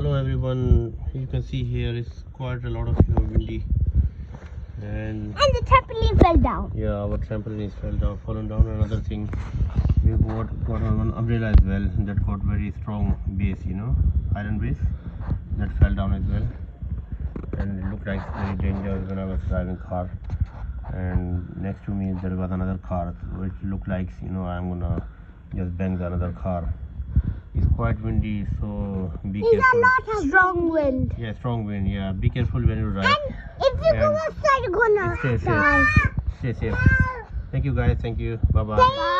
Hello everyone, you can see here is quite a lot of windy, and the trampoline fell down. yeah, our trampoline is fallen down. Another thing, we got on one umbrella as well that got very strong base, iron base, that fell down as well, and it looked like very dangerous when I was driving car. And next to me there was another car which looked like I'm gonna just bang the another car. It's quite windy, so be careful. There's a lot of strong wind. Yeah, strong wind. Yeah, be careful when you drive. And if you go outside, you're gonna Stay safe. die. Stay safe. Thank you guys. Thank you. Bye bye. Bye.